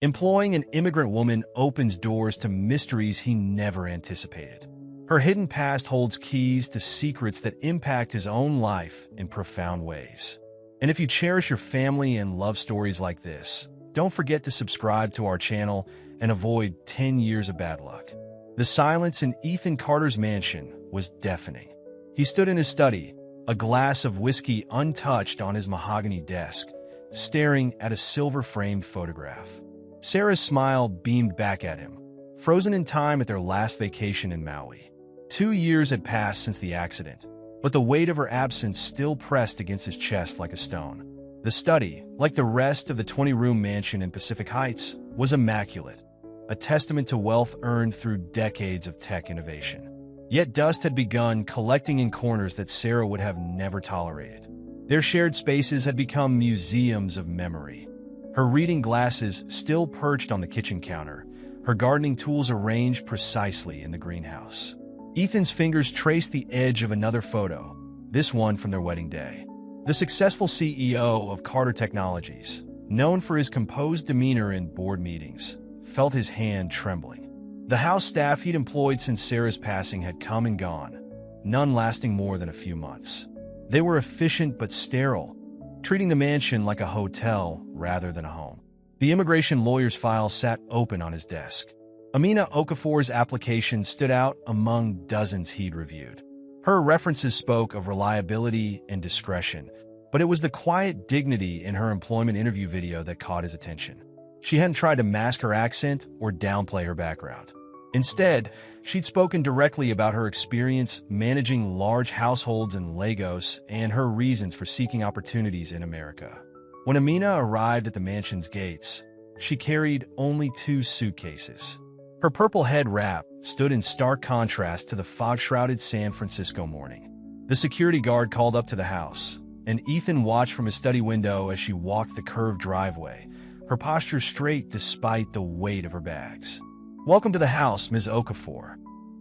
Employing an immigrant woman opens doors to mysteries he never anticipated. Her hidden past holds keys to secrets that impact his own life in profound ways. And if you cherish your family and love stories like this, don't forget to subscribe to our channel and avoid 10 years of bad luck. The silence in Ethan Carter's mansion was deafening. He stood in his study, a glass of whiskey untouched on his mahogany desk, staring at a silver-framed photograph. Sarah's smile beamed back at him, frozen in time at their last vacation in Maui. 2 years had passed since the accident, but the weight of her absence still pressed against his chest like a stone. The study, like the rest of the 20-room mansion in Pacific Heights, was immaculate, a testament to wealth earned through decades of tech innovation. Yet dust had begun collecting in corners that Sarah would have never tolerated. Their shared spaces had become museums of memory. Her reading glasses still perched on the kitchen counter, her gardening tools arranged precisely in the greenhouse. Ethan's fingers traced the edge of another photo, this one from their wedding day. The successful CEO of Carter Technologies, known for his composed demeanor in board meetings, felt his hand trembling. The house staff he'd employed since Sarah's passing had come and gone, none lasting more than a few months. They were efficient but sterile, treating the mansion like a hotel rather than a home. The immigration lawyer's file sat open on his desk. Amina Okafor's application stood out among dozens he'd reviewed. Her references spoke of reliability and discretion, but it was the quiet dignity in her employment interview video that caught his attention. She hadn't tried to mask her accent or downplay her background. Instead, she'd spoken directly about her experience managing large households in Lagos and her reasons for seeking opportunities in America. When Amina arrived at the mansion's gates, she carried only 2 suitcases. Her purple head wrap stood in stark contrast to the fog-shrouded San Francisco morning. The security guard called up to the house, and Ethan watched from his study window as she walked the curved driveway, her posture straight despite the weight of her bags. "Welcome to the house, Ms. Okafor,"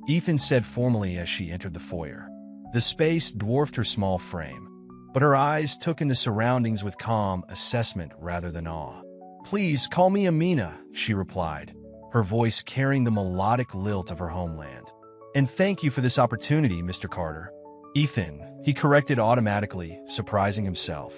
Ethan said formally as she entered the foyer. The space dwarfed her small frame, but her eyes took in the surroundings with calm assessment rather than awe. "Please call me Amina," she replied, her voice carrying the melodic lilt of her homeland. "And thank you for this opportunity, Mr. Carter." "Ethan," he corrected automatically, surprising himself.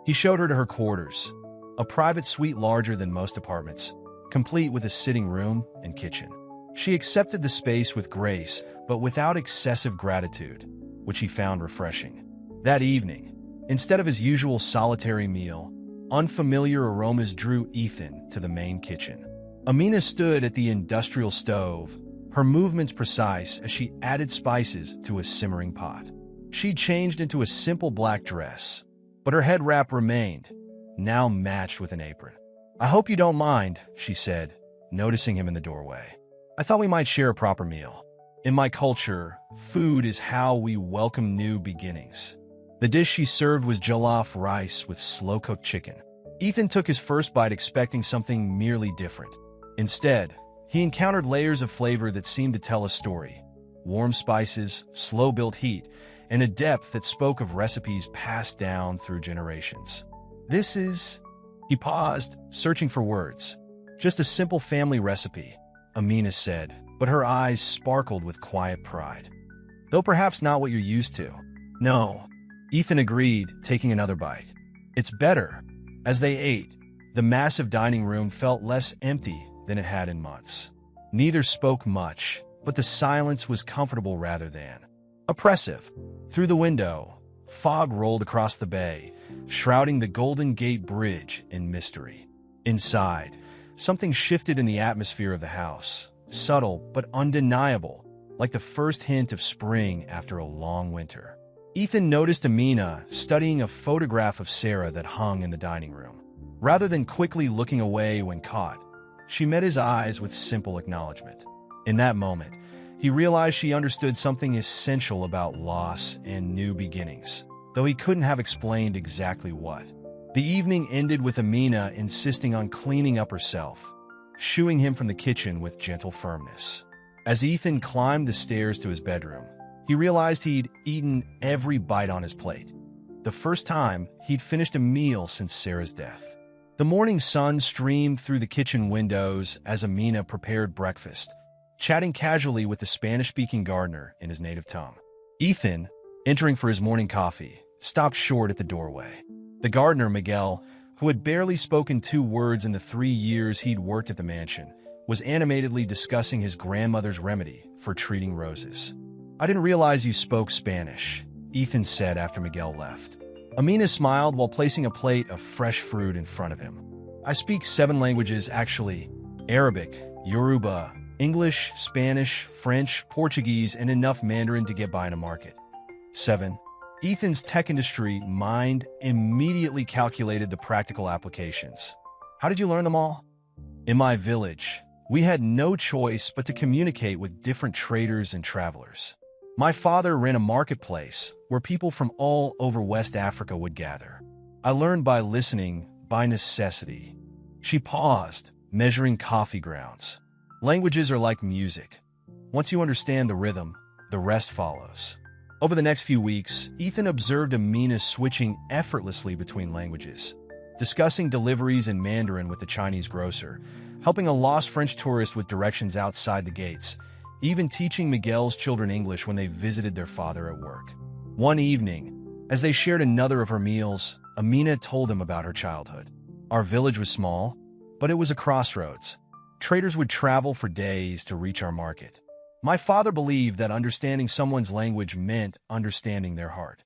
He showed her to her quarters, a private suite larger than most apartments, complete with a sitting room and kitchen. She accepted the space with grace, but without excessive gratitude, which he found refreshing. That evening, instead of his usual solitary meal, unfamiliar aromas drew Ethan to the main kitchen. Amina stood at the industrial stove, her movements precise as she added spices to a simmering pot. She'd changed into a simple black dress, but her head wrap remained, now matched with an apron. "I hope you don't mind," she said, noticing him in the doorway. "I thought we might share a proper meal. In my culture, food is how we welcome new beginnings." The dish she served was jollof rice with slow-cooked chicken. Ethan took his first bite expecting something merely different. Instead, he encountered layers of flavor that seemed to tell a story. Warm spices, slow-built heat, and a depth that spoke of recipes passed down through generations. "This is..." He paused, searching for words. "Just a simple family recipe," Amina said, but her eyes sparkled with quiet pride. "Though perhaps not what you're used to." "No," Ethan agreed, taking another bite. "It's better." As they ate, the massive dining room felt less empty than it had in months. Neither spoke much, but the silence was comfortable rather than oppressive. Through the window, fog rolled across the bay, shrouding the Golden Gate Bridge in mystery. Inside, something shifted in the atmosphere of the house, subtle but undeniable, like the first hint of spring after a long winter. Ethan noticed Amina studying a photograph of Sarah that hung in the dining room. Rather than quickly looking away when caught, she met his eyes with simple acknowledgement. In that moment, he realized she understood something essential about loss and new beginnings, though he couldn't have explained exactly what. The evening ended with Amina insisting on cleaning up herself, shooing him from the kitchen with gentle firmness. As Ethan climbed the stairs to his bedroom, he realized he'd eaten every bite on his plate. The first time he'd finished a meal since Sarah's death. The morning sun streamed through the kitchen windows as Amina prepared breakfast, chatting casually with the Spanish-speaking gardener in his native tongue. Ethan, entering for his morning coffee, stopped short at the doorway. The gardener, Miguel, who had barely spoken 2 words in the 3 years he'd worked at the mansion, was animatedly discussing his grandmother's remedy for treating roses. "I didn't realize you spoke Spanish," Ethan said after Miguel left. Amina smiled while placing a plate of fresh fruit in front of him. "I speak 7 languages, actually: Arabic, Yoruba, English, Spanish, French, Portuguese, and enough Mandarin to get by in a market." 7. Ethan's tech industry mind immediately calculated the practical applications. "How did you learn them all?" "In my village, we had no choice but to communicate with different traders and travelers. My father ran a marketplace where people from all over West Africa would gather. I learned by listening, by necessity." She paused, measuring coffee grounds. "Languages are like music. Once you understand the rhythm, the rest follows." Over the next few weeks, Ethan observed Amina switching effortlessly between languages, discussing deliveries in Mandarin with the Chinese grocer, helping a lost French tourist with directions outside the gates, even teaching Miguel's children English when they visited their father at work. One evening, as they shared another of her meals, Amina told him about her childhood. "Our village was small, but it was a crossroads. Traders would travel for days to reach our market. My father believed that understanding someone's language meant understanding their heart."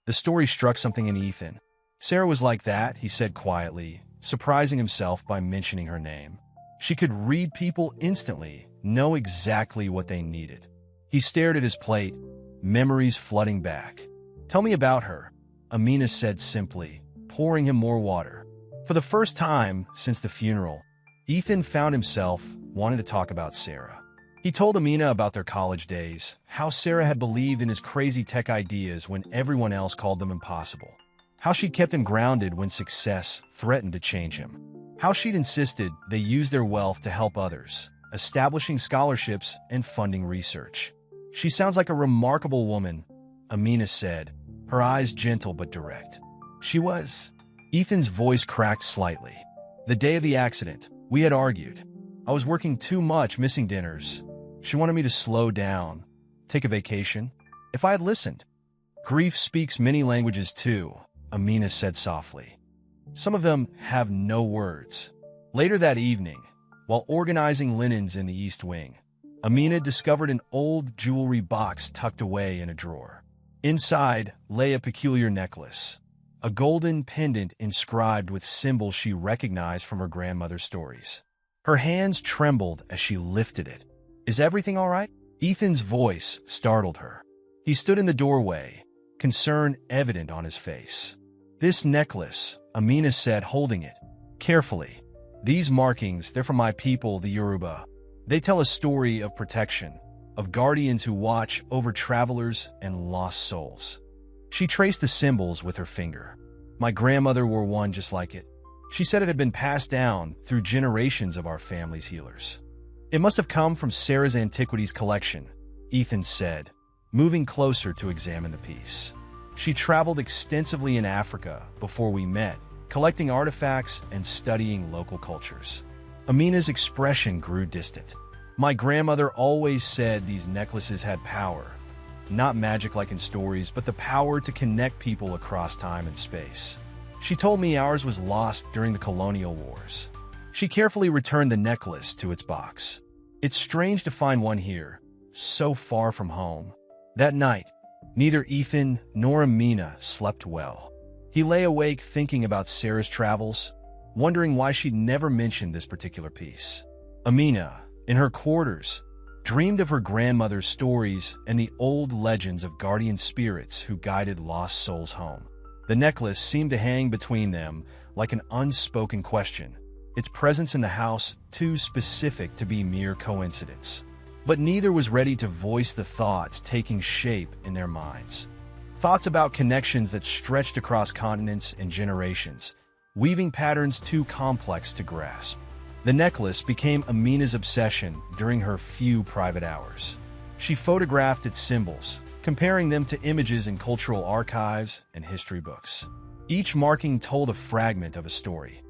The story struck something in Ethan. "Sarah was like that," he said quietly, surprising himself by mentioning her name. "She could read people instantly, know exactly what they needed." He stared at his plate, memories flooding back. "Tell me about her," Amina said simply, pouring him more water. For the first time since the funeral, Ethan found himself wanting to talk about Sarah. He told Amina about their college days, how Sarah had believed in his crazy tech ideas when everyone else called them impossible, how she kept him grounded when success threatened to change him, how she'd insisted they use their wealth to help others, establishing scholarships and funding research. "She sounds like a remarkable woman," Amina said, her eyes gentle but direct. "She was." Ethan's voice cracked slightly. "The day of the accident, we had argued. I was working too much, missing dinners. She wanted me to slow down, take a vacation. If I had listened." "Grief speaks many languages too," Amina said softly. "Some of them have no words." Later that evening, while organizing linens in the East Wing, Amina discovered an old jewelry box tucked away in a drawer. Inside lay a peculiar necklace, a golden pendant inscribed with symbols she recognized from her grandmother's stories. Her hands trembled as she lifted it. "Is everything all right?" Ethan's voice startled her. He stood in the doorway, concern evident on his face. "This necklace," Amina said, holding it carefully. "These markings, they're from my people, the Yoruba. They tell a story of protection, of guardians who watch over travelers and lost souls." She traced the symbols with her finger. "My grandmother wore one just like it. She said it had been passed down through generations of our family's healers." "It must have come from Sarah's antiquities collection," Ethan said, moving closer to examine the piece. "She traveled extensively in Africa before we met, collecting artifacts and studying local cultures." Amina's expression grew distant. "My grandmother always said these necklaces had power. Not magic like in stories, but the power to connect people across time and space. She told me ours was lost during the colonial wars." She carefully returned the necklace to its box. "It's strange to find one here, so far from home." That night, neither Ethan nor Amina slept well. He lay awake thinking about Sarah's travels, wondering why she'd never mentioned this particular piece. Amina, in her quarters, dreamed of her grandmother's stories and the old legends of guardian spirits who guided lost souls home. The necklace seemed to hang between them like an unspoken question, its presence in the house too specific to be mere coincidence. But neither was ready to voice the thoughts taking shape in their minds. Thoughts about connections that stretched across continents and generations, weaving patterns too complex to grasp. The necklace became Amina's obsession during her few private hours. She photographed its symbols, comparing them to images in cultural archives and history books. Each marking told a fragment of a story.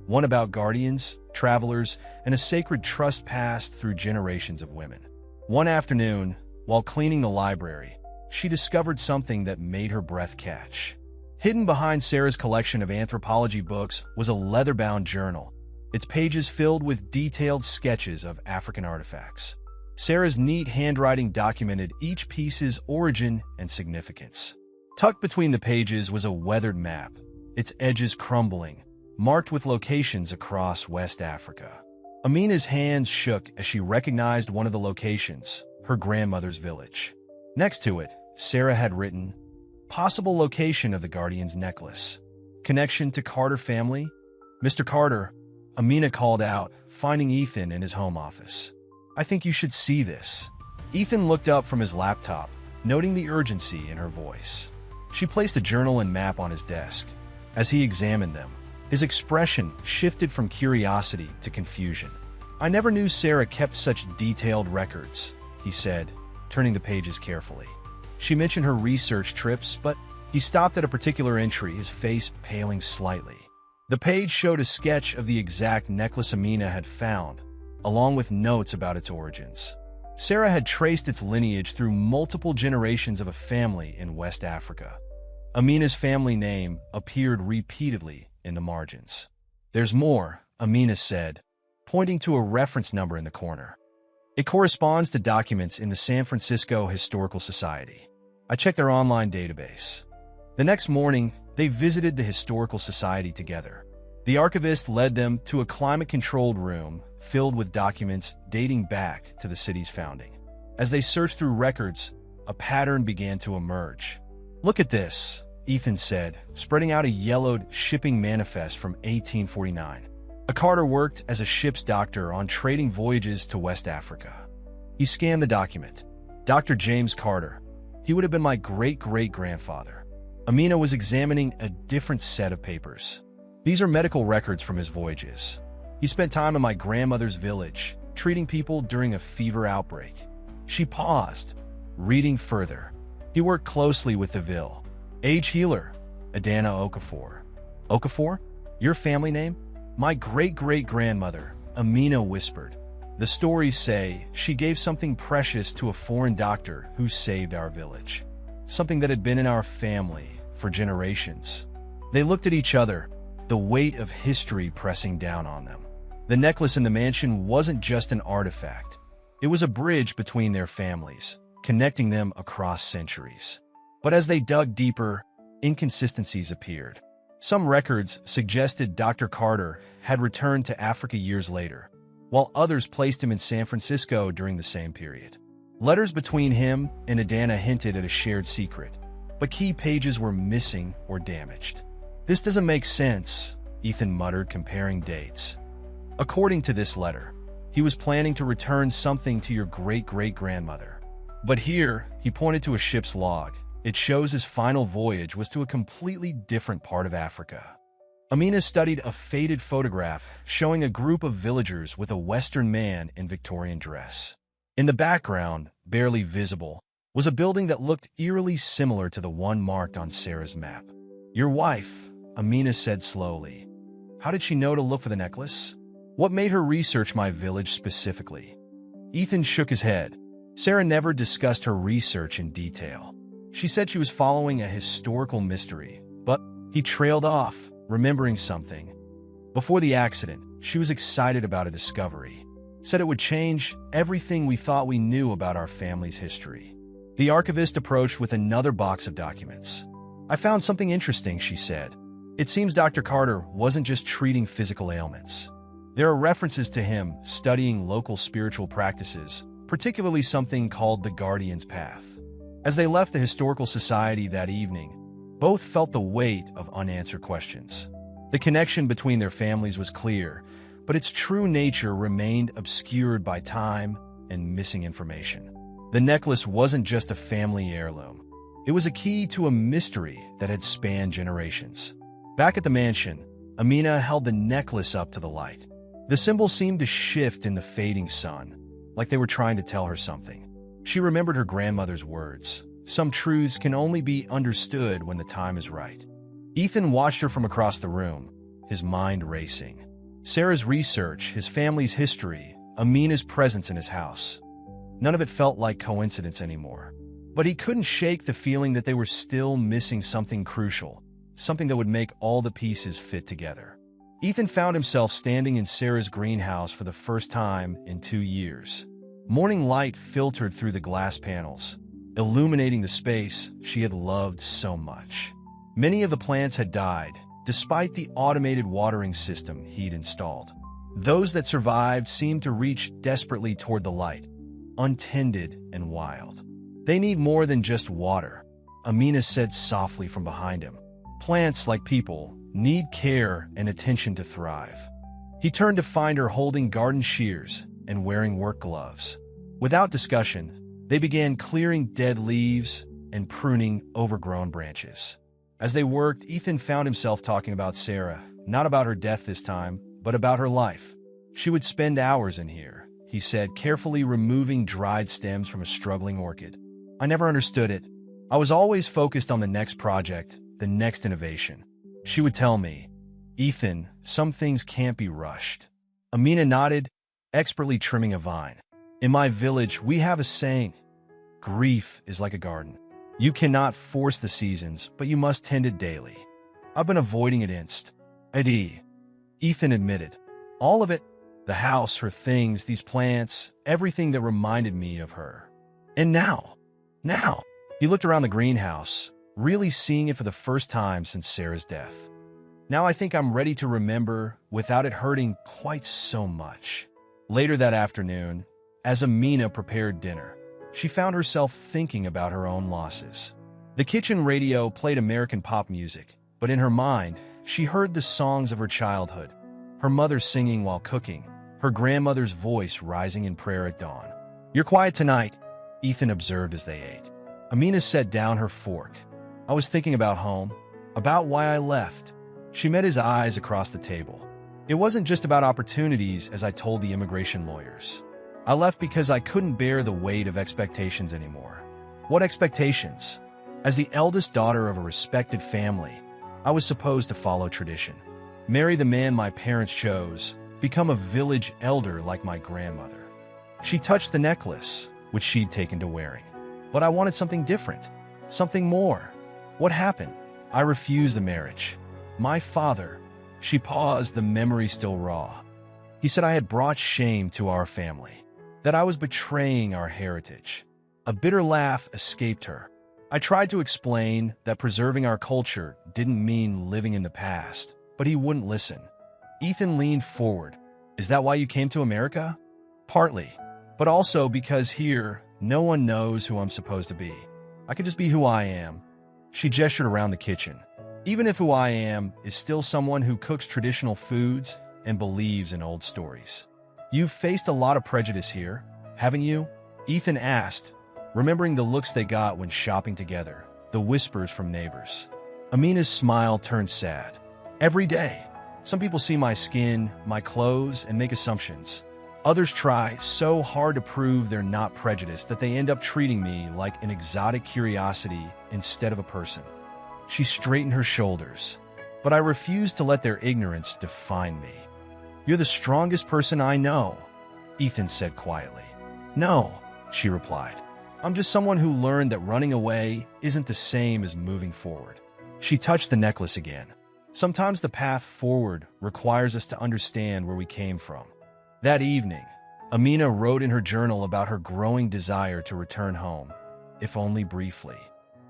one about guardians, travelers, and a sacred trust passed through generations of women. One afternoon, while cleaning the library, she discovered something that made her breath catch. Hidden behind Sarah's collection of anthropology books was a leather-bound journal, its pages filled with detailed sketches of African artifacts. Sarah's neat handwriting documented each piece's origin and significance. Tucked between the pages was a weathered map, its edges crumbling, marked with locations across West Africa. Amina's hands shook as she recognized one of the locations, her grandmother's village. Next to it, Sarah had written, "Possible location of the Guardian's necklace. Connection to Carter family?" "Mr. Carter," Amina called out, finding Ethan in his home office. "I think you should see this." Ethan looked up from his laptop, noting the urgency in her voice. She placed a journal and map on his desk. As he examined them, his expression shifted from curiosity to confusion. "I never knew Sarah kept such detailed records," he said, turning the pages carefully. She mentioned her research trips, but he stopped at a particular entry, his face paling slightly. The page showed a sketch of the exact necklace Amina had found, along with notes about its origins. Sarah had traced its lineage through multiple generations of a family in West Africa. Amina's family name appeared repeatedly in the margins. "There's more," Amina said, pointing to a reference number in the corner. "It corresponds to documents in the San Francisco Historical Society. I checked their online database." The next morning, they visited the Historical Society together. The archivist led them to a climate-controlled room filled with documents dating back to the city's founding. As they searched through records, a pattern began to emerge. "Look at this," Ethan said, spreading out a yellowed shipping manifest from 1849. Carter worked as a ship's doctor on trading voyages to West Africa. He scanned the document. "Dr. James Carter. He would have been my great-great-grandfather." Amina was examining a different set of papers. "These are medical records from his voyages. He spent time in my grandmother's village, treating people during a fever outbreak." She paused, reading further. "He worked closely with the Ville. Age healer, Adana Okafor." "Okafor? Your family name?" "My great-great-grandmother," Amina whispered. "The stories say she gave something precious to a foreign doctor who saved our village. Something that had been in our family for generations." They looked at each other, the weight of history pressing down on them. The necklace in the mansion wasn't just an artifact. It was a bridge between their families, connecting them across centuries. But as they dug deeper, inconsistencies appeared. Some records suggested Dr. Carter had returned to Africa years later, while others placed him in San Francisco during the same period. Letters between him and Adana hinted at a shared secret, but key pages were missing or damaged. "This doesn't make sense," Ethan muttered, comparing dates. "According to this letter, he was planning to return something to your great-great-grandmother. But here," he pointed to a ship's log, "it shows his final voyage was to a completely different part of Africa." Amina studied a faded photograph showing a group of villagers with a Western man in Victorian dress. In the background, barely visible, was a building that looked eerily similar to the one marked on Sarah's map. "Your wife," Amina said slowly. "How did she know to look for the necklace? What made her research my village specifically?" Ethan shook his head. Sarah never discussed her research in detail. She said she was following a historical mystery, but he trailed off, remembering something. Before the accident, she was excited about a discovery. Said it would change everything we thought we knew about our family's history. The archivist approached with another box of documents. "I found something interesting," she said. "It seems Dr. Carter wasn't just treating physical ailments. There are references to him studying local spiritual practices, particularly something called the Guardian's Path." As they left the Historical Society that evening, both felt the weight of unanswered questions. The connection between their families was clear, but its true nature remained obscured by time and missing information. The necklace wasn't just a family heirloom. It was a key to a mystery that had spanned generations. Back at the mansion, Amina held the necklace up to the light. The symbol seemed to shift in the fading sun, like they were trying to tell her something. She remembered her grandmother's words. Some truths can only be understood when the time is right. Ethan watched her from across the room, his mind racing. Sarah's research, his family's history, Amina's presence in his house. None of it felt like coincidence anymore. But he couldn't shake the feeling that they were still missing something crucial, something that would make all the pieces fit together. Ethan found himself standing in Sarah's greenhouse for the first time in 2 years. Morning light filtered through the glass panels, illuminating the space she had loved so much. Many of the plants had died, despite the automated watering system he'd installed. Those that survived seemed to reach desperately toward the light, untended and wild. "They need more than just water," Amina said softly from behind him. "Plants, like people, need care and attention to thrive." He turned to find her holding garden shears and wearing work gloves. Without discussion, they began clearing dead leaves and pruning overgrown branches. As they worked, Ethan found himself talking about Sarah, not about her death this time, but about her life. "She would spend hours in here," he said, carefully removing dried stems from a struggling orchid. "I never understood it. I was always focused on the next project, the next innovation." She would tell me, "Ethan, some things can't be rushed." Amina nodded, expertly trimming a vine. "In my village, we have a saying, grief is like a garden. You cannot force the seasons, but you must tend it daily. I've been avoiding it Ethan admitted. "All of it, the house, her things, these plants, everything that reminded me of her. And now, he looked around the greenhouse, really seeing it for the first time since Sarah's death. "Now I think I'm ready to remember without it hurting quite so much." Later that afternoon, as Amina prepared dinner, she found herself thinking about her own losses. The kitchen radio played American pop music, but in her mind, she heard the songs of her childhood, her mother singing while cooking, her grandmother's voice rising in prayer at dawn. "You're quiet tonight," Ethan observed as they ate. Amina set down her fork. "I was thinking about home, about why I left." She met his eyes across the table. "It wasn't just about opportunities, as I told the immigration lawyers. I left because I couldn't bear the weight of expectations anymore." "What expectations?" "As the eldest daughter of a respected family, I was supposed to follow tradition. Marry the man my parents chose, become a village elder like my grandmother." She touched the necklace, which she'd taken to wearing. "But I wanted something different, something more." "What happened?" "I refused the marriage. My father—" She paused, the memory still raw. "He said I had brought shame to our family, that I was betraying our heritage." A bitter laugh escaped her. "I tried to explain that preserving our culture didn't mean living in the past, but he wouldn't listen." Ethan leaned forward. "Is that why you came to America?" "Partly, but also because here, no one knows who I'm supposed to be. I could just be who I am." She gestured around the kitchen. "Even if who I am is still someone who cooks traditional foods and believes in old stories." "You've faced a lot of prejudice here, haven't you?" Ethan asked, remembering the looks they got when shopping together, the whispers from neighbors. Amina's smile turned sad. "Every day. Some people see my skin, my clothes, and make assumptions. Others try so hard to prove they're not prejudiced that they end up treating me like an exotic curiosity instead of a person." She straightened her shoulders. "But I refuse to let their ignorance define me." "You're the strongest person I know," Ethan said quietly. "No," she replied. "I'm just someone who learned that running away isn't the same as moving forward." She touched the necklace again. "Sometimes the path forward requires us to understand where we came from." That evening, Amina wrote in her journal about her growing desire to return home, if only briefly.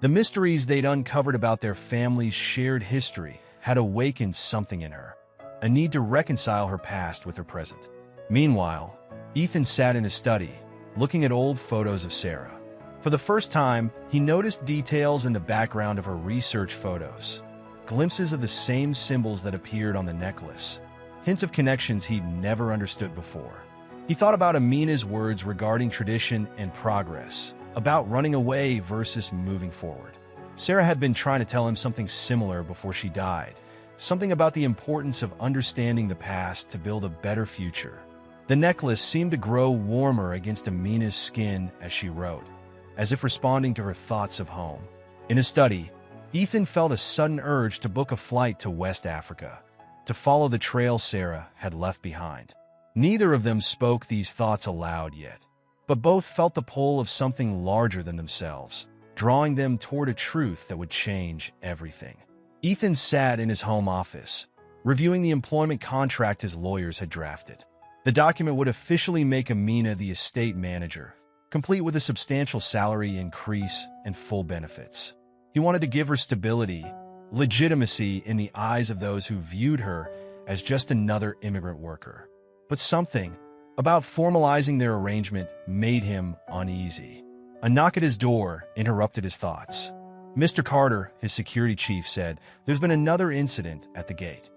The mysteries they'd uncovered about their family's shared history had awakened something in her, a need to reconcile her past with her present. Meanwhile, Ethan sat in his study, looking at old photos of Sarah. For the first time, he noticed details in the background of her research photos, glimpses of the same symbols that appeared on the necklace, hints of connections he'd never understood before. He thought about Amina's words regarding tradition and progress, about running away versus moving forward. Sarah had been trying to tell him something similar before she died, something about the importance of understanding the past to build a better future. The necklace seemed to grow warmer against Amina's skin as she wrote, as if responding to her thoughts of home. In his study, Ethan felt a sudden urge to book a flight to West Africa, to follow the trail Sarah had left behind. Neither of them spoke these thoughts aloud yet, but both felt the pull of something larger than themselves, drawing them toward a truth that would change everything. Ethan sat in his home office, reviewing the employment contract his lawyers had drafted. The document would officially make Amina the estate manager, complete with a substantial salary increase and full benefits. He wanted to give her stability, legitimacy in the eyes of those who viewed her as just another immigrant worker. But something about formalizing their arrangement made him uneasy. A knock at his door interrupted his thoughts. Mr. Carter, his security chief, said, "There's been another incident at the gate."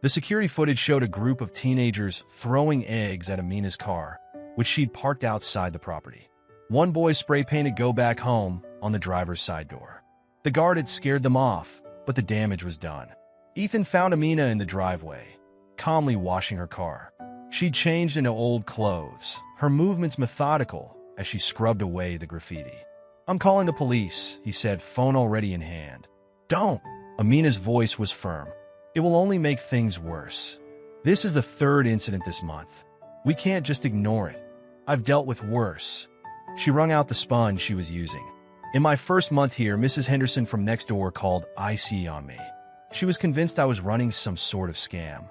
The security footage showed a group of teenagers throwing eggs at Amina's car, which she'd parked outside the property. One boy spray-painted "Go Back Home" on the driver's side door. The guard had scared them off, but the damage was done. Ethan found Amina in the driveway, calmly washing her car. She'd changed into old clothes, her movements methodical as she scrubbed away the graffiti. "I'm calling the police," he said, phone already in hand. "Don't." Amina's voice was firm. "It will only make things worse. This is the third incident this month. We can't just ignore it. I've dealt with worse." She wrung out the sponge she was using. "In my first month here, Mrs. Henderson from next door called IC on me. She was convinced I was running some sort of scam."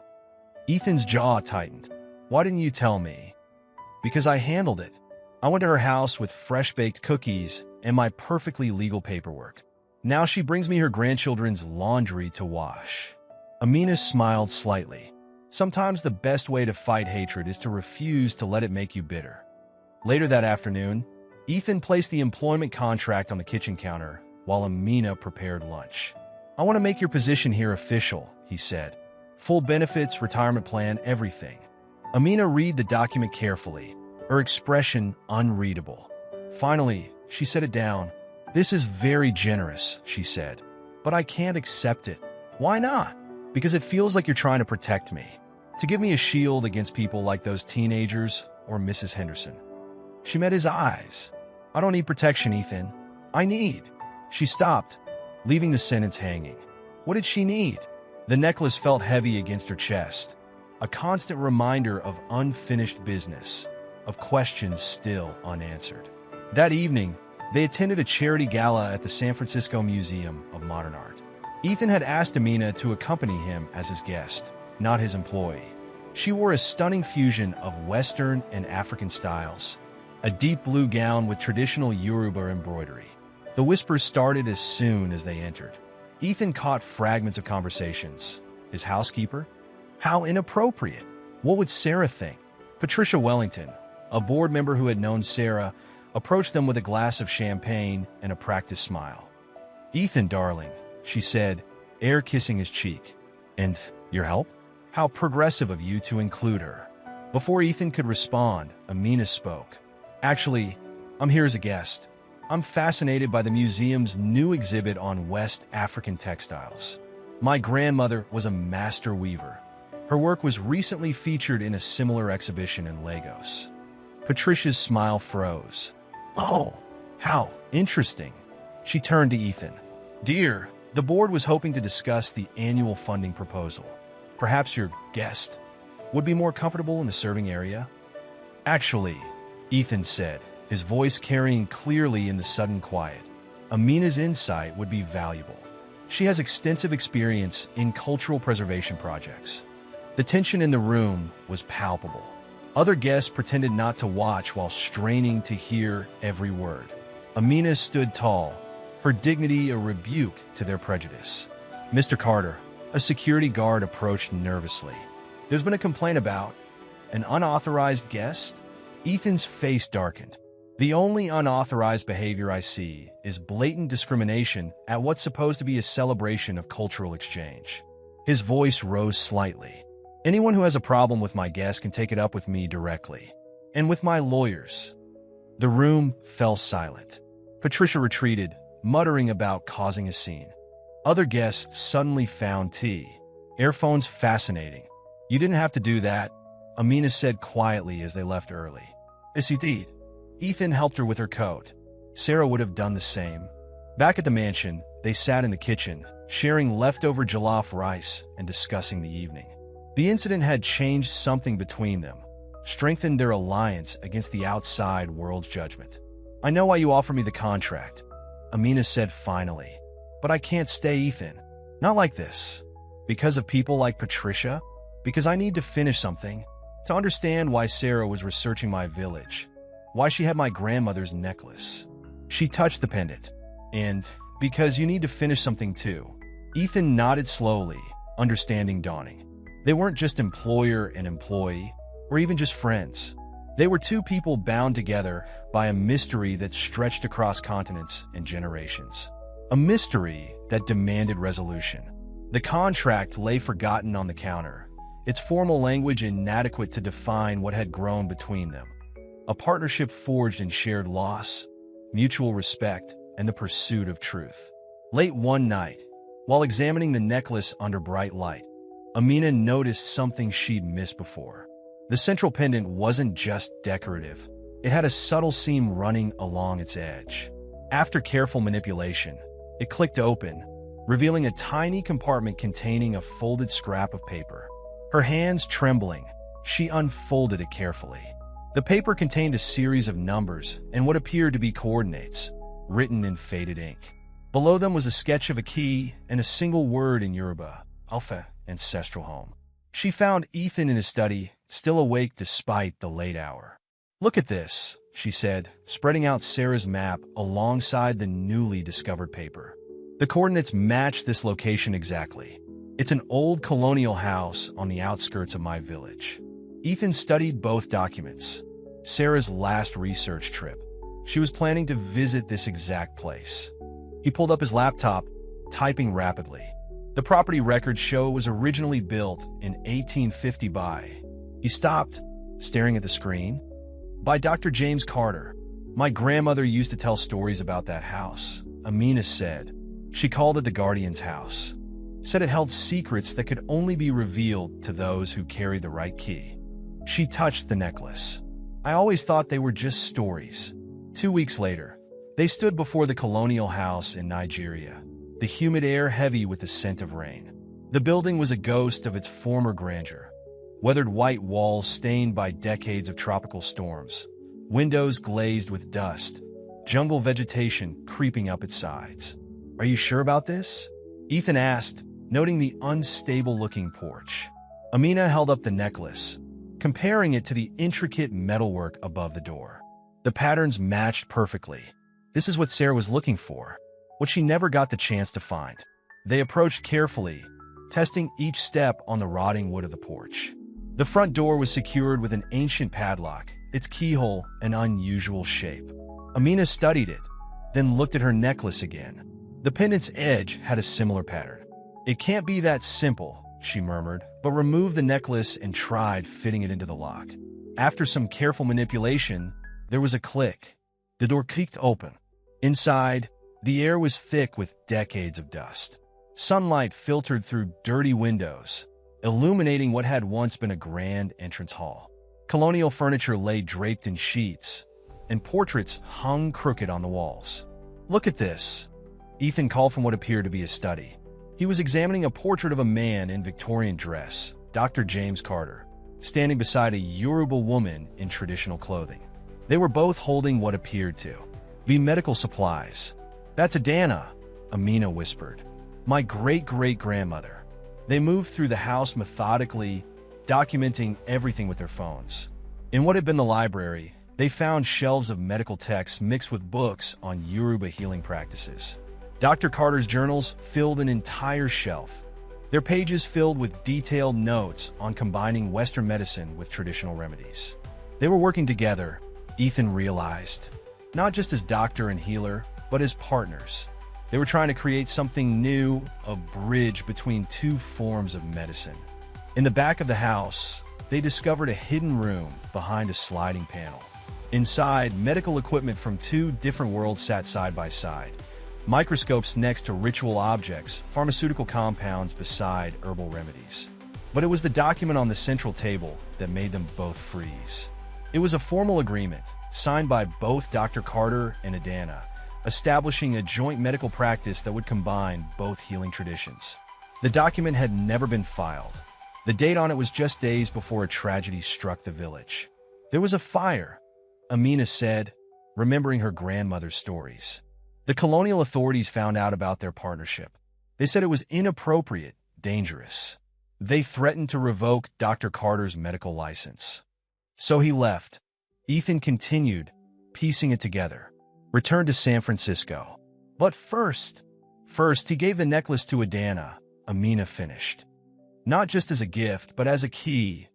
Ethan's jaw tightened. "Why didn't you tell me?" "Because I handled it. I went to her house with fresh-baked cookies and my perfectly legal paperwork. Now she brings me her grandchildren's laundry to wash." Amina smiled slightly. Sometimes the best way to fight hatred is to refuse to let it make you bitter. Later that afternoon, Ethan placed the employment contract on the kitchen counter while Amina prepared lunch. "I want to make your position here official," he said. "Full benefits, retirement plan, everything." Amina read the document carefully, her expression unreadable. Finally, she set it down. "This is very generous," she said, "but I can't accept it." "Why not?" "Because it feels like you're trying to protect me, to give me a shield against people like those teenagers or Mrs. Henderson." She met his eyes. "I don't need protection, Ethan. I need." She stopped, leaving the sentence hanging. What did she need? The necklace felt heavy against her chest, a constant reminder of unfinished business, of questions still unanswered. That evening, they attended a charity gala at the San Francisco Museum of Modern Art. Ethan had asked Amina to accompany him as his guest, not his employee. She wore a stunning fusion of Western and African styles, a deep blue gown with traditional Yoruba embroidery. The whispers started as soon as they entered. Ethan caught fragments of conversations. His housekeeper? How inappropriate. What would Sarah think? Patricia Wellington, a board member who had known Sarah, approached them with a glass of champagne and a practiced smile. "Ethan, darling," she said, air kissing his cheek. "And your help? How progressive of you to include her." Before Ethan could respond, Amina spoke. "Actually, I'm here as a guest. I'm fascinated by the museum's new exhibit on West African textiles. My grandmother was a master weaver. Her work was recently featured in a similar exhibition in Lagos." Patricia's smile froze. "Oh, how interesting." She turned to Ethan. "Dear, the board was hoping to discuss the annual funding proposal. Perhaps your guest would be more comfortable in the serving area?" "Actually," Ethan said, his voice carrying clearly in the sudden quiet, "Amina's insight would be valuable. She has extensive experience in cultural preservation projects." The tension in the room was palpable. Other guests pretended not to watch while straining to hear every word. Amina stood tall, her dignity a rebuke to their prejudice. "Mr. Carter," a security guard approached nervously. "There's been a complaint about an unauthorized guest?" Ethan's face darkened. "The only unauthorized behavior I see is blatant discrimination at what's supposed to be a celebration of cultural exchange." His voice rose slightly. "Anyone who has a problem with my guest can take it up with me directly. And with my lawyers." The room fell silent. Patricia retreated, muttering about causing a scene. Other guests suddenly found tea. "Earphones fascinating. You didn't have to do that," Amina said quietly as they left early. "Yes, he did." Ethan helped her with her coat. Sarah would have done the same. Back at the mansion, they sat in the kitchen, sharing leftover jollof rice and discussing the evening. The incident had changed something between them, strengthened their alliance against the outside world's judgment. "I know why you offered me the contract," Amina said finally. "But I can't stay, Ethan. Not like this. Because of people like Patricia? Because I need to finish something. To understand why Sarah was researching my village. Why she had my grandmother's necklace." She touched the pendant. "And because you need to finish something too." Ethan nodded slowly, understanding dawning. They weren't just employer and employee, or even just friends. They were two people bound together by a mystery that stretched across continents and generations. A mystery that demanded resolution. The contract lay forgotten on the counter, its formal language inadequate to define what had grown between them. A partnership forged in shared loss, mutual respect, and the pursuit of truth. Late one night, while examining the necklace under bright light, Amina noticed something she'd missed before. The central pendant wasn't just decorative. It had a subtle seam running along its edge. After careful manipulation, it clicked open, revealing a tiny compartment containing a folded scrap of paper. Her hands trembling, she unfolded it carefully. The paper contained a series of numbers and what appeared to be coordinates, written in faded ink. Below them was a sketch of a key and a single word in Yoruba, Alpha, ancestral home. She found Ethan in his study, still awake despite the late hour. "Look at this," she said, spreading out Sarah's map alongside the newly discovered paper. "The coordinates match this location exactly. It's an old colonial house on the outskirts of my village." Ethan studied both documents. Sarah's last research trip. She was planning to visit this exact place. He pulled up his laptop, typing rapidly. The property records show it was originally built in 1850 by... He stopped, staring at the screen. "By Dr. James Carter. My grandmother used to tell stories about that house," Amina said. She called it the Guardian's House. Said it held secrets that could only be revealed to those who carried the right key. She touched the necklace. "I always thought they were just stories." 2 weeks later, they stood before the colonial house in Nigeria, the humid air heavy with the scent of rain. The building was a ghost of its former grandeur. Weathered white walls stained by decades of tropical storms, windows glazed with dust, jungle vegetation creeping up its sides. "Are you sure about this?" Ethan asked, noting the unstable-looking porch. Amina held up the necklace, comparing it to the intricate metalwork above the door. The patterns matched perfectly. This is what Sarah was looking for, what she never got the chance to find. They approached carefully, testing each step on the rotting wood of the porch. The front door was secured with an ancient padlock, its keyhole an unusual shape. Amina studied it, then looked at her necklace again. The pendant's edge had a similar pattern. "It can't be that simple," she murmured, but removed the necklace and tried fitting it into the lock. After some careful manipulation, there was a click. The door creaked open. Inside, the air was thick with decades of dust. Sunlight filtered through dirty windows, illuminating what had once been a grand entrance hall. Colonial furniture lay draped in sheets, and portraits hung crooked on the walls. "Look at this," Ethan called from what appeared to be a study. He was examining a portrait of a man in Victorian dress, Dr. James Carter, standing beside a Yoruba woman in traditional clothing. They were both holding what appeared to be medical supplies. "That's Adana," Amina whispered. "My great-great-grandmother." They moved through the house methodically, documenting everything with their phones. In what had been the library, they found shelves of medical texts mixed with books on Yoruba healing practices. Dr. Carter's journals filled an entire shelf, their pages filled with detailed notes on combining Western medicine with traditional remedies. They were working together, Ethan realized, not just as doctor and healer, but as partners. They were trying to create something new, a bridge between two forms of medicine. In the back of the house, they discovered a hidden room behind a sliding panel. Inside, medical equipment from two different worlds sat side by side. Microscopes next to ritual objects, pharmaceutical compounds beside herbal remedies. But it was the document on the central table that made them both freeze. It was a formal agreement, signed by both Dr. Carter and Adana, establishing a joint medical practice that would combine both healing traditions. The document had never been filed. The date on it was just days before a tragedy struck the village. There was a fire, Amina said, remembering her grandmother's stories. The colonial authorities found out about their partnership. They said it was inappropriate, dangerous. They threatened to revoke Dr. Carter's medical license. So he left. Ethan continued, piecing it together. Returned to San Francisco. But first he gave the necklace to Adana, Amina finished. Not just as a gift, but as a key,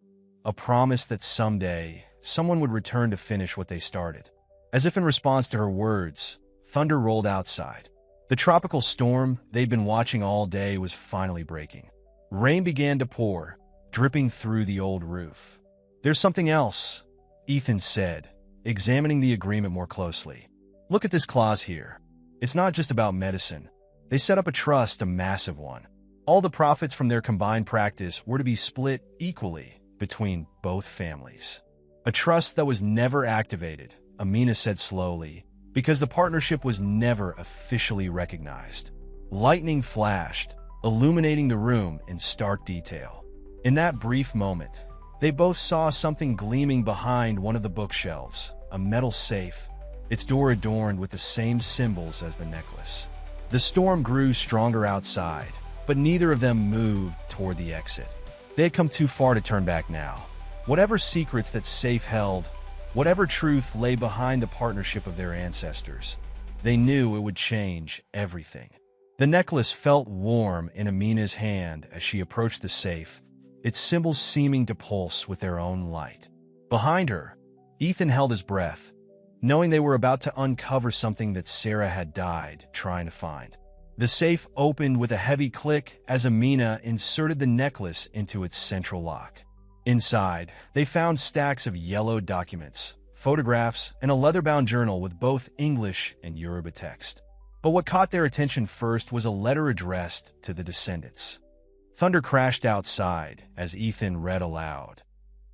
a promise that someday someone would return to finish what they started. As if in response to her words, thunder rolled outside. The tropical storm they'd been watching all day was finally breaking. Rain began to pour, dripping through the old roof. There's something else, Ethan said, examining the agreement more closely. Look at this clause here. It's not just about medicine. They set up a trust, a massive one. All the profits from their combined practice were to be split equally between both families. A trust that was never activated, Amina said slowly, because the partnership was never officially recognized. Lightning flashed, illuminating the room in stark detail. In that brief moment, they both saw something gleaming behind one of the bookshelves, a metal safe, its door adorned with the same symbols as the necklace. The storm grew stronger outside, but neither of them moved toward the exit. They had come too far to turn back now. Whatever secrets that safe held, whatever truth lay behind the partnership of their ancestors, they knew it would change everything. The necklace felt warm in Amina's hand as she approached the safe, its symbols seeming to pulse with their own light. Behind her, Ethan held his breath, knowing they were about to uncover something that Sarah had died trying to find. The safe opened with a heavy click as Amina inserted the necklace into its central lock. Inside, they found stacks of yellowed documents, photographs, and a leather-bound journal with both English and Yoruba text. But what caught their attention first was a letter addressed to the descendants. Thunder crashed outside as Ethan read aloud.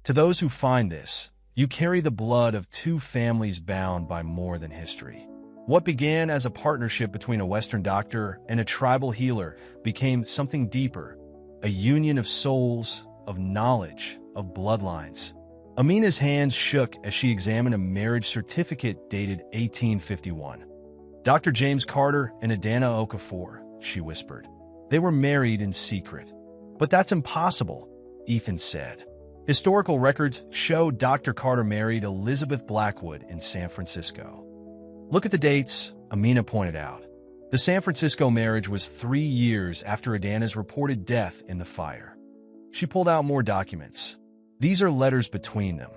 To those who find this, you carry the blood of two families bound by more than history. What began as a partnership between a Western doctor and a tribal healer became something deeper, a union of souls, of knowledge, of bloodlines. Amina's hands shook as she examined a marriage certificate dated 1851. Dr. James Carter and Adana Okafor, she whispered. They were married in secret. But that's impossible, Ethan said. Historical records show Dr. Carter married Elizabeth Blackwood in San Francisco. Look at the dates, Amina pointed out. The San Francisco marriage was 3 years after Adana's reported death in the fire. She pulled out more documents. These are letters between them.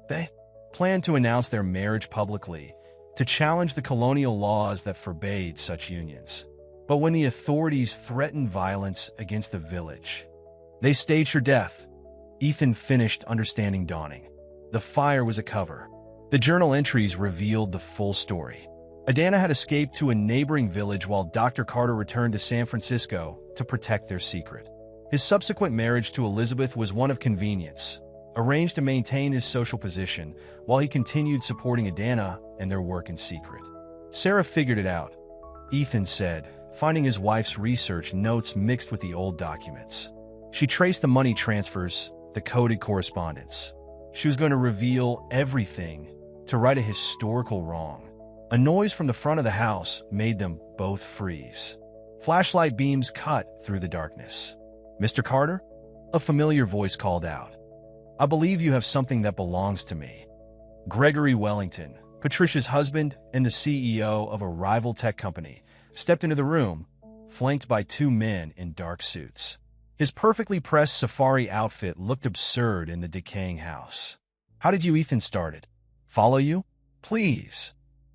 They planned to announce their marriage publicly, to challenge the colonial laws that forbade such unions. But when the authorities threatened violence against the village, they staged her death. Ethan finished, understanding dawning. The fire was a cover. The journal entries revealed the full story. Adana had escaped to a neighboring village while Dr. Carter returned to San Francisco to protect their secret. His subsequent marriage to Elizabeth was one of convenience, arranged to maintain his social position while he continued supporting Adana and their work in secret. Sarah figured it out, Ethan said, finding his wife's research notes mixed with the old documents. She traced the money transfers, the coded correspondence. She was going to reveal everything, to right a historical wrong. A noise from the front of the house made them both freeze. Flashlight beams cut through the darkness. "Mr. Carter?" A familiar voice called out. "I believe you have something that belongs to me." Gregory Wellington, Patricia's husband and the CEO of a rival tech company, stepped into the room, flanked by 2 men in dark suits. His perfectly pressed safari outfit looked absurd in the decaying house. "How did you Ethan started? Follow you? Please."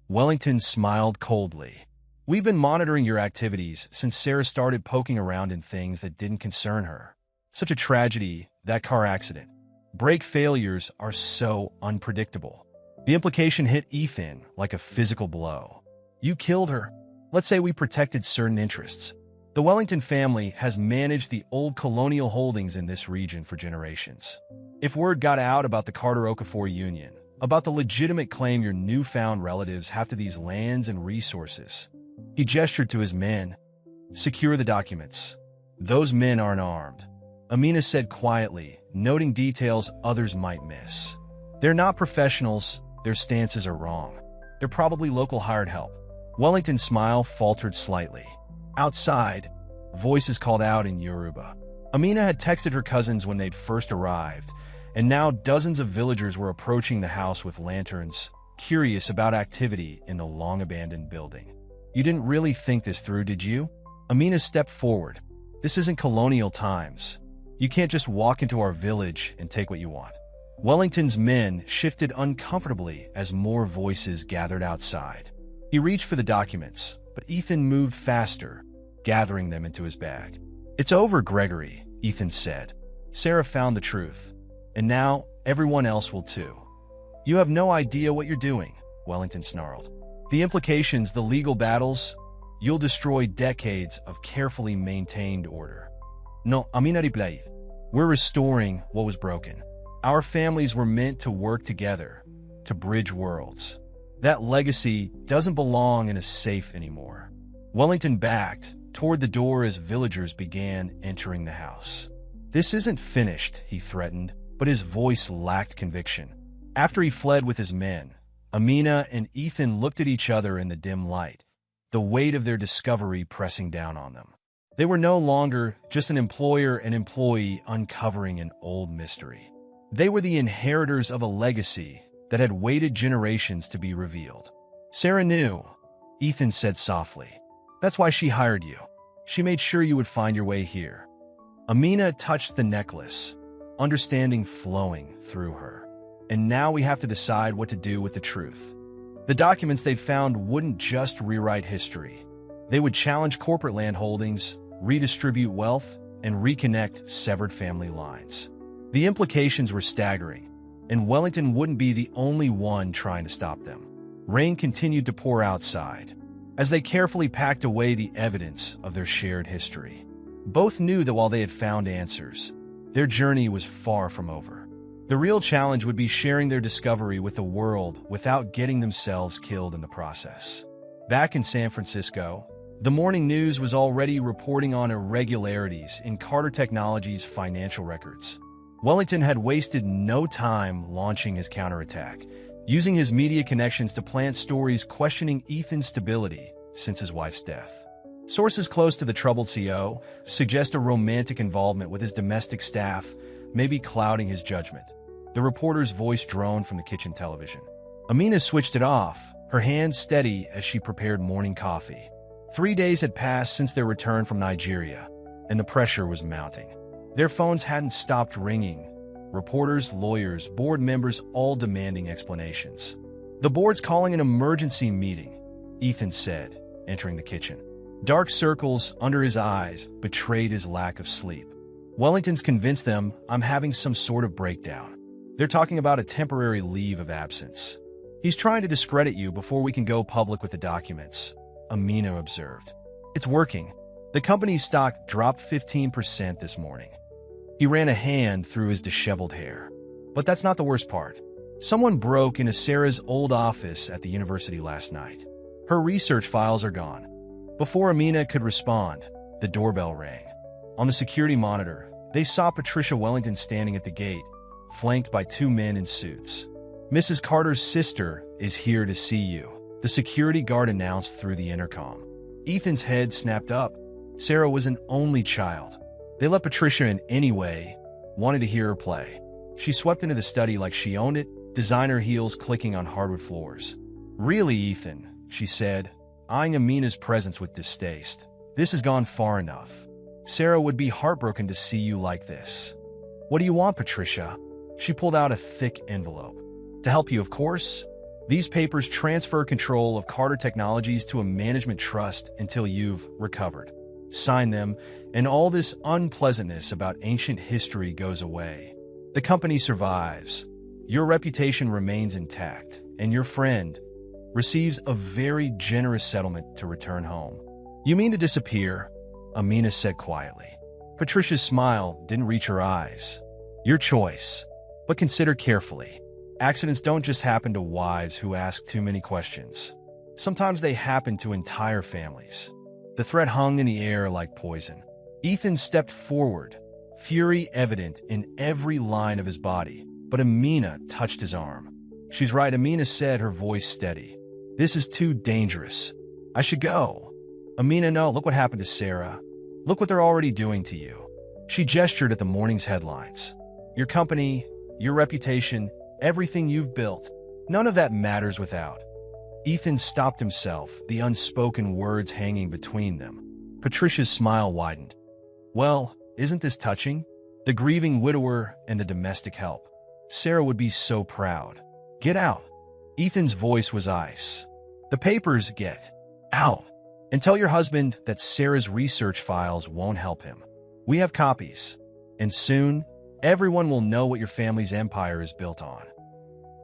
Wellington smiled coldly. "We've been monitoring your activities since Sarah started poking around in things that didn't concern her. Such a tragedy, that car accident. Brake failures are so unpredictable." The implication hit Ethan like a physical blow. "You killed her. Let's say we protected certain interests. The Wellington family has managed the old colonial holdings in this region for generations. If word got out about the Carter-Okafor Union, about the legitimate claim your newfound relatives have to these lands and resources," he gestured to his men, "secure the documents. Those men aren't armed. Amina said quietly, noting details others might miss. They're not professionals, their stances are wrong. They're probably local hired help. Wellington's smile faltered slightly. Outside, voices called out in Yoruba. Amina had texted her cousins when they'd first arrived, and now dozens of villagers were approaching the house with lanterns, curious about activity in the long-abandoned building. You didn't really think this through, did you? Amina stepped forward. This isn't colonial times. You can't just walk into our village and take what you want. Wellington's men shifted uncomfortably as more voices gathered outside. He reached for the documents, but Ethan moved faster, gathering them into his bag. It's over, Gregory, Ethan said. Sarah found the truth, and now everyone else will too. You have no idea what you're doing, Wellington snarled. The implications, the legal battles, you'll destroy decades of carefully maintained order. No, Amina replied. We're restoring what was broken. Our families were meant to work together, to bridge worlds. That legacy doesn't belong in a safe anymore. Wellington backed toward the door as villagers began entering the house. This isn't finished, he threatened, but his voice lacked conviction. After he fled with his men, Amina and Ethan looked at each other in the dim light, the weight of their discovery pressing down on them. They were no longer just an employer and employee uncovering an old mystery. They were the inheritors of a legacy that had waited generations to be revealed. Sarah knew, Ethan said softly. That's why she hired you. She made sure you would find your way here. Amina touched the necklace, understanding flowing through her. And now we have to decide what to do with the truth. The documents they'd found wouldn't just rewrite history. They would challenge corporate land holdings, redistribute wealth, and reconnect severed family lines. The implications were staggering, and Wellington wouldn't be the only one trying to stop them. Rain continued to pour outside, as they carefully packed away the evidence of their shared history. Both knew that while they had found answers, their journey was far from over. The real challenge would be sharing their discovery with the world without getting themselves killed in the process. Back in San Francisco, the morning news was already reporting on irregularities in Carter Technologies' financial records. Wellington had wasted no time launching his counterattack, using his media connections to plant stories questioning Ethan's stability since his wife's death. Sources close to the troubled CO suggest a romantic involvement with his domestic staff, maybe clouding his judgment. The reporter's voice droned from the kitchen television. Amina switched it off, her hands steady as she prepared morning coffee. 3 days had passed since their return from Nigeria, and the pressure was mounting. Their phones hadn't stopped ringing. Reporters, lawyers, board members all demanding explanations. The board's calling an emergency meeting, Ethan said, entering the kitchen. Dark circles under his eyes betrayed his lack of sleep. Wellington's convinced them I'm having some sort of breakdown. They're talking about a temporary leave of absence. He's trying to discredit you before we can go public with the documents, Amina observed. It's working. The company's stock dropped 15% this morning. He ran a hand through his disheveled hair. But that's not the worst part. Someone broke into Sarah's old office at the university last night. Her research files are gone. Before Amina could respond, the doorbell rang. On the security monitor, they saw Patricia Wellington standing at the gate, flanked by 2 men in suits. Mrs. Carter's sister is here to see you, the security guard announced through the intercom. Ethan's head snapped up. Sarah was an only child. They let Patricia in anyway, wanted to hear her play. She swept into the study like she owned it, designer heels clicking on hardwood floors. Really, Ethan, she said, eyeing Amina's presence with distaste. This has gone far enough. Sarah would be heartbroken to see you like this. What do you want, Patricia? She pulled out a thick envelope. To help you, of course. These papers transfer control of Carter Technologies to a management trust until you've recovered. Sign them, and all this unpleasantness about ancient history goes away. The company survives. Your reputation remains intact, and your friend receives a very generous settlement to return home. You mean to disappear? Amina said quietly. Patricia's smile didn't reach her eyes. Your choice, but consider carefully. Accidents don't just happen to wives who ask too many questions. Sometimes they happen to entire families. The threat hung in the air like poison. Ethan stepped forward, fury evident in every line of his body. But Amina touched his arm. "She's right," Amina said, her voice steady. "This is too dangerous. I should go." "Amina, no, look what happened to Sarah. Look what they're already doing to you." She gestured at the morning's headlines. "Your company, your reputation, everything you've built. None of that matters without." Ethan stopped himself, the unspoken words hanging between them. Patricia's smile widened. "Well, isn't this touching? The grieving widower and the domestic help. Sarah would be so proud." "Get out." Ethan's voice was ice. "The papers, get out. And tell your husband that Sarah's research files won't help him. We have copies. And soon, everyone will know what your family's empire is built on."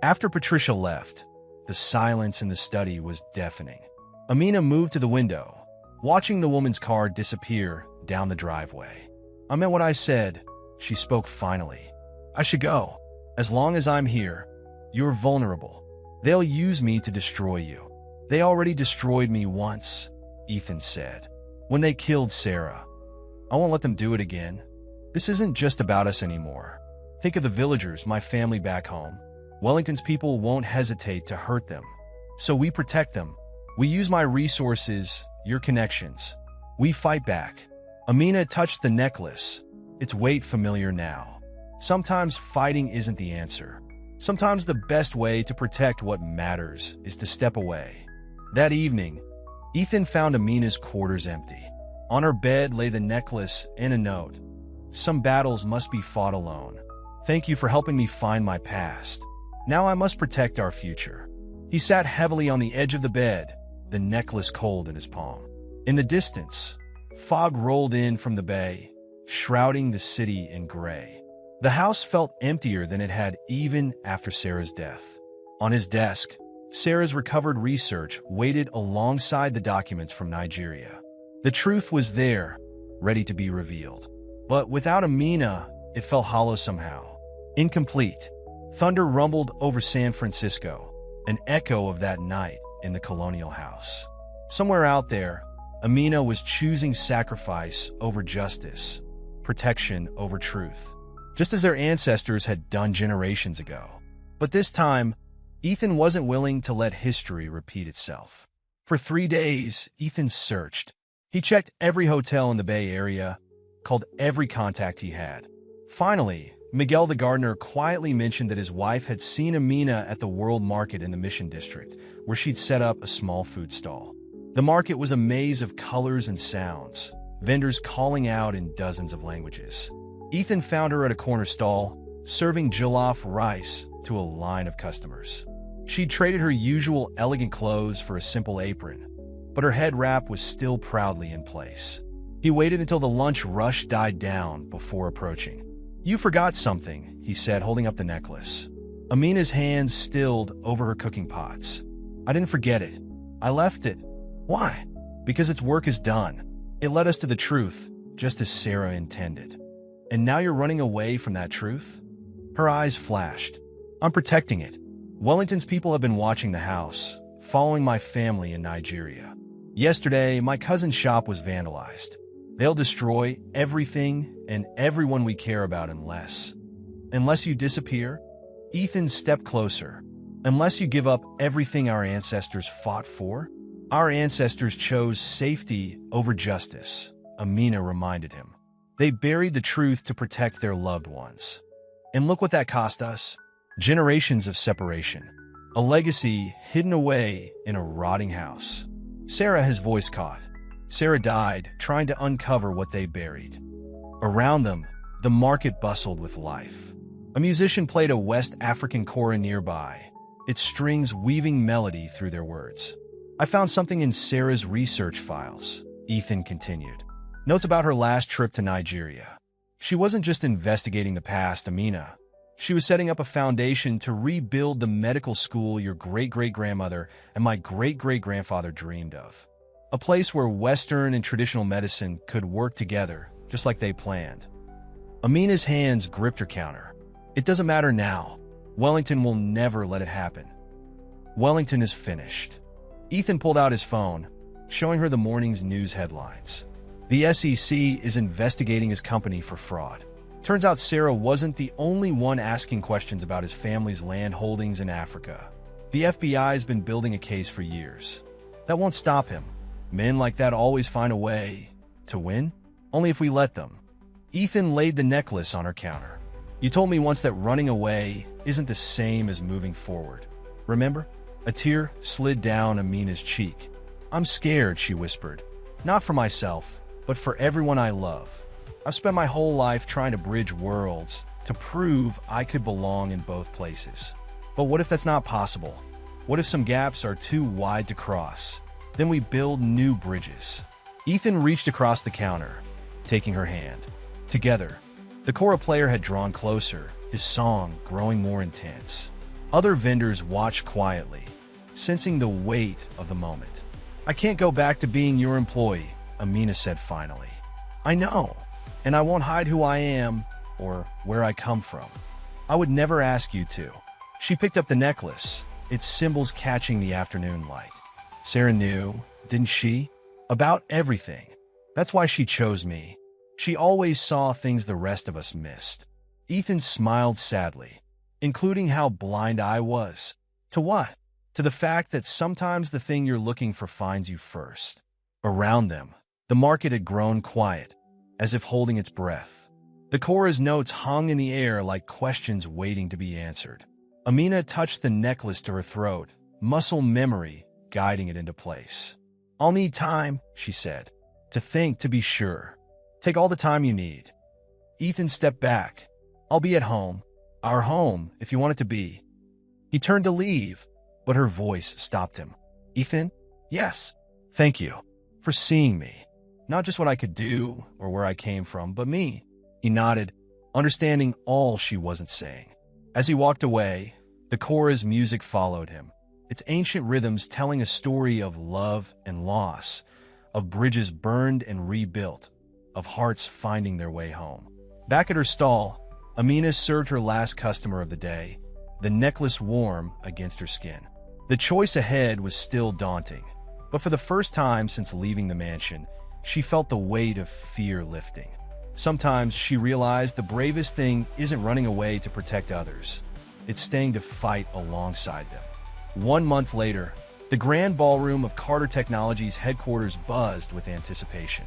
After Patricia left, the silence in the study was deafening. Amina moved to the window, watching the woman's car disappear down the driveway. "I meant what I said," she spoke finally. "I should go. As long as I'm here, you're vulnerable. They'll use me to destroy you. They already destroyed me once," Ethan said, "when they killed Sarah. I won't let them do it again. This isn't just about us anymore. Think of the villagers, my family back home. Wellington's people won't hesitate to hurt them. So we protect them. We use my resources, your connections. We fight back." Amina touched the necklace, its weight familiar now. Sometimes fighting isn't the answer. Sometimes the best way to protect what matters is to step away. That evening, Ethan found Amina's quarters empty. On her bed lay the necklace and a note. "Some battles must be fought alone. Thank you for helping me find my past. Now I must protect our future." He sat heavily on the edge of the bed, the necklace cold in his palm. In the distance, fog rolled in from the bay, shrouding the city in gray. The house felt emptier than it had even after Sarah's death. On his desk, Sarah's recovered research waited alongside the documents from Nigeria. The truth was there, ready to be revealed. But without Amina, it felt hollow somehow. Incomplete. Thunder rumbled over San Francisco, an echo of that night in the colonial house. Somewhere out there, Amina was choosing sacrifice over justice, protection over truth, just as their ancestors had done generations ago. But this time, Ethan wasn't willing to let history repeat itself. For 3 days, Ethan searched. He checked every hotel in the Bay Area, called every contact he had. Finally, Miguel the gardener quietly mentioned that his wife had seen Amina at the World Market in the Mission District, where she'd set up a small food stall. The market was a maze of colors and sounds, vendors calling out in dozens of languages. Ethan found her at a corner stall, serving jollof rice to a line of customers. She'd traded her usual elegant clothes for a simple apron, but her head wrap was still proudly in place. He waited until the lunch rush died down before approaching. "You forgot something," he said, holding up the necklace. Amina's hands stilled over her cooking pots. "I didn't forget it. I left it." "Why?" "Because its work is done. It led us to the truth, just as Sarah intended. And now you're running away from that truth?" Her eyes flashed. "I'm protecting it. Wellington's people have been watching the house, following my family in Nigeria. Yesterday, my cousin's shop was vandalized. They'll destroy everything and everyone we care about unless you disappear." Ethan stepped closer. "Unless you give up everything our ancestors fought for?" "Our ancestors chose safety over justice," Amina reminded him. "They buried the truth to protect their loved ones. And look what that cost us. Generations of separation. A legacy hidden away in a rotting house." Sarah, his voice caught. Sarah died trying to uncover what they buried. Around them, the market bustled with life. A musician played a West African kora nearby, its strings weaving melody through their words. "I found something in Sarah's research files," Ethan continued. "Notes about her last trip to Nigeria. She wasn't just investigating the past, Amina. She was setting up a foundation to rebuild the medical school your great-great-grandmother and my great-great-grandfather dreamed of. A place where Western and traditional medicine could work together, just like they planned." Amina's hands gripped her counter. "It doesn't matter now. Wellington will never let it happen. Wellington is finished." Ethan pulled out his phone, showing her the morning's news headlines. "The SEC is investigating his company for fraud. Turns out Sarah wasn't the only one asking questions about his family's land holdings in Africa. The FBI's been building a case for years. That won't stop him. Men like that always find a way to win, only if we let them. Ethan laid the necklace on her counter. You told me once that running away isn't the same as moving forward. Remember? A tear slid down Amina's cheek. I'm scared, she whispered. Not for myself, but for everyone I love. I've spent my whole life trying to bridge worlds to prove I could belong in both places. But what if that's not possible? What if some gaps are too wide to cross? Then we build new bridges. Ethan reached across the counter, taking her hand. Together, the kora player had drawn closer, his song growing more intense. Other vendors watched quietly, sensing the weight of the moment. I can't go back to being your employee, Amina said finally. I know, and I won't hide who I am or where I come from. I would never ask you to. She picked up the necklace, its symbols catching the afternoon light. Sarah knew, didn't she? About everything. That's why she chose me. She always saw things the rest of us missed. Ethan smiled sadly, including how blind I was. To what? To the fact that sometimes the thing you're looking for finds you first. Around them, the market had grown quiet, as if holding its breath. The kora's notes hung in the air like questions waiting to be answered. Amina touched the necklace to her throat, muscle memory guiding it into place. I'll need time, she said, to think, to be sure. Take all the time you need. Ethan stepped back. I'll be at home. Our home, if you want it to be. He turned to leave, but her voice stopped him. Ethan? Yes. Thank you for seeing me. Not just what I could do or where I came from, but me. He nodded, understanding all she wasn't saying. As he walked away, the kora's music followed him, its ancient rhythms telling a story of love and loss, of bridges burned and rebuilt, of hearts finding their way home. Back at her stall, Amina served her last customer of the day, the necklace warm against her skin. The choice ahead was still daunting, but for the first time since leaving the mansion, she felt the weight of fear lifting. Sometimes she realized the bravest thing isn't running away to protect others. It's staying to fight alongside them. 1 month later, the grand ballroom of Carter Technologies headquarters buzzed with anticipation.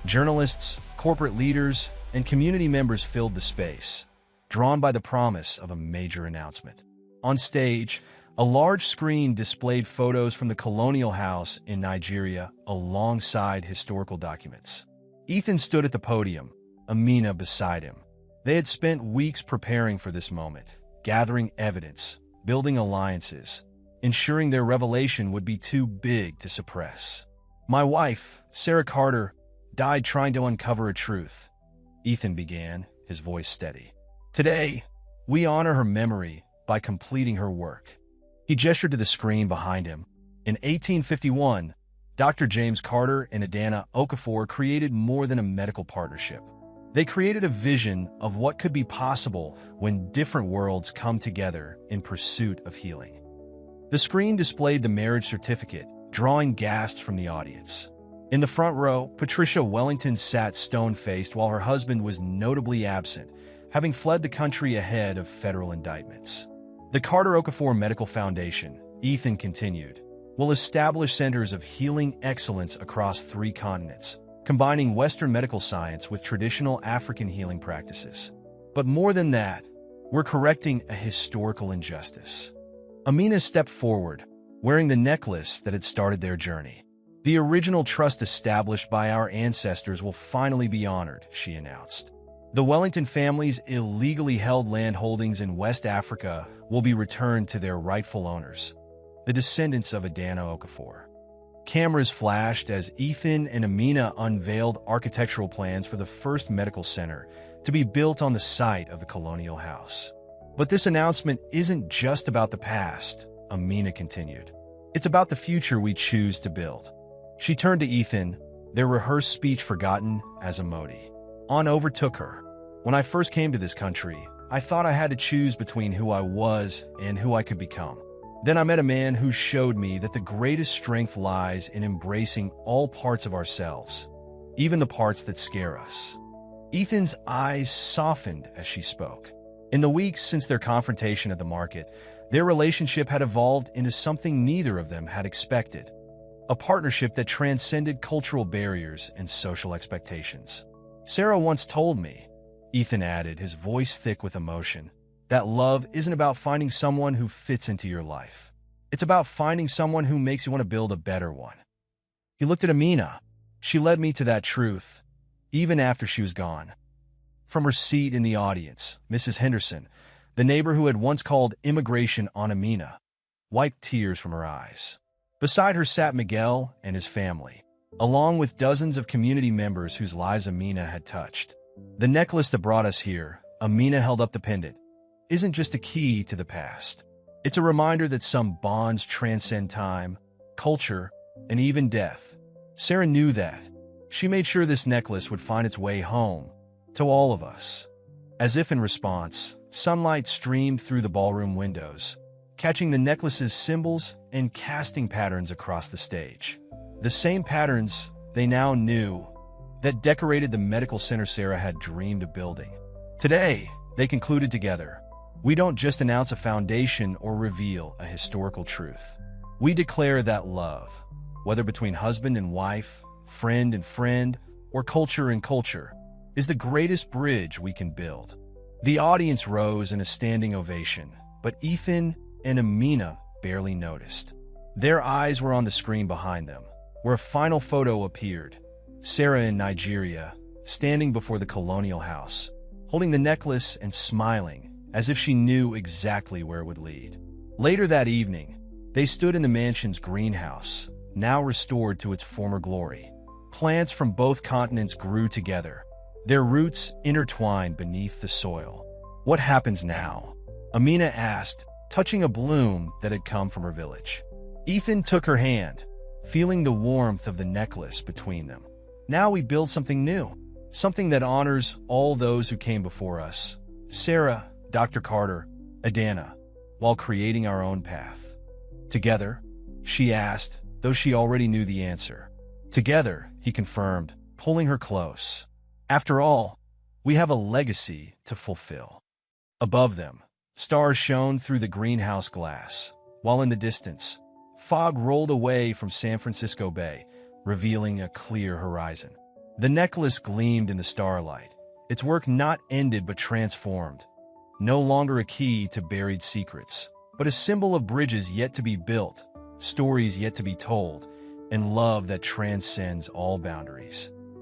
Journalists, corporate leaders, and community members filled the space, drawn by the promise of a major announcement. On stage, a large screen displayed photos from the colonial house in Nigeria alongside historical documents. Ethan stood at the podium, Amina beside him. They had spent weeks preparing for this moment, gathering evidence, building alliances, ensuring their revelation would be too big to suppress. My wife, Sarah Carter, died trying to uncover a truth, Ethan began, his voice steady. Today, we honor her memory by completing her work. He gestured to the screen behind him. In 1851, Dr. James Carter and Adana Okafor created more than a medical partnership. They created a vision of what could be possible when different worlds come together in pursuit of healing. The screen displayed the marriage certificate, drawing gasps from the audience. In the front row, Patricia Wellington sat stone-faced while her husband was notably absent, having fled the country ahead of federal indictments. The Carter Okafor Medical Foundation, Ethan continued, will establish centers of healing excellence across 3 continents, combining Western medical science with traditional African healing practices. But more than that, we're correcting a historical injustice. Amina stepped forward, wearing the necklace that had started their journey. The original trust established by our ancestors will finally be honored, she announced. The Wellington family's illegally held land holdings in West Africa will be returned to their rightful owners, the descendants of Adana Okafor. Cameras flashed as Ethan and Amina unveiled architectural plans for the first medical center to be built on the site of the colonial house. But this announcement isn't just about the past, Amina continued. It's about the future we choose to build. She turned to Ethan, their rehearsed speech forgotten as a Modi. On overtook her. When I first came to this country, I thought I had to choose between who I was and who I could become. Then I met a man who showed me that the greatest strength lies in embracing all parts of ourselves, even the parts that scare us. Ethan's eyes softened as she spoke. In the weeks since their confrontation at the market, their relationship had evolved into something neither of them had expected. A partnership that transcended cultural barriers and social expectations. Sarah once told me, Ethan added, his voice thick with emotion, that love isn't about finding someone who fits into your life. It's about finding someone who makes you want to build a better one. He looked at Amina. She led me to that truth, even after she was gone. From her seat in the audience, Mrs. Henderson, the neighbor who had once called immigration on Amina, wiped tears from her eyes. Beside her sat Miguel and his family, along with dozens of community members whose lives Amina had touched. The necklace that brought us here, Amina held up the pendant, isn't just a key to the past. It's a reminder that some bonds transcend time, culture, and even death. Sarah knew that. She made sure this necklace would find its way home, to all of us. As if in response, sunlight streamed through the ballroom windows, catching the necklace's symbols and casting patterns across the stage. The same patterns they now knew that decorated the medical center Sarah had dreamed of building. Today, they concluded together. We don't just announce a foundation or reveal a historical truth. We declare that love, whether between husband and wife, friend and friend, or culture and culture, is the greatest bridge we can build. The audience rose in a standing ovation, but Ethan and Amina barely noticed. Their eyes were on the screen behind them, where a final photo appeared. Sarah in Nigeria, standing before the colonial house, holding the necklace and smiling, as if she knew exactly where it would lead. Later that evening, they stood in the mansion's greenhouse, now restored to its former glory. Plants from both continents grew together, their roots intertwined beneath the soil. What happens now? Amina asked, touching a bloom that had come from her village. Ethan took her hand, feeling the warmth of the necklace between them. Now we build something new, something that honors all those who came before us. Sarah, Dr. Carter, Adana, while creating our own path. Together, she asked, though she already knew the answer. Together, he confirmed, pulling her close. After all, we have a legacy to fulfill. Above them, stars shone through the greenhouse glass, while in the distance, fog rolled away from San Francisco Bay, revealing a clear horizon. The necklace gleamed in the starlight, its work not ended but transformed. No longer a key to buried secrets, but a symbol of bridges yet to be built, stories yet to be told, and love that transcends all boundaries.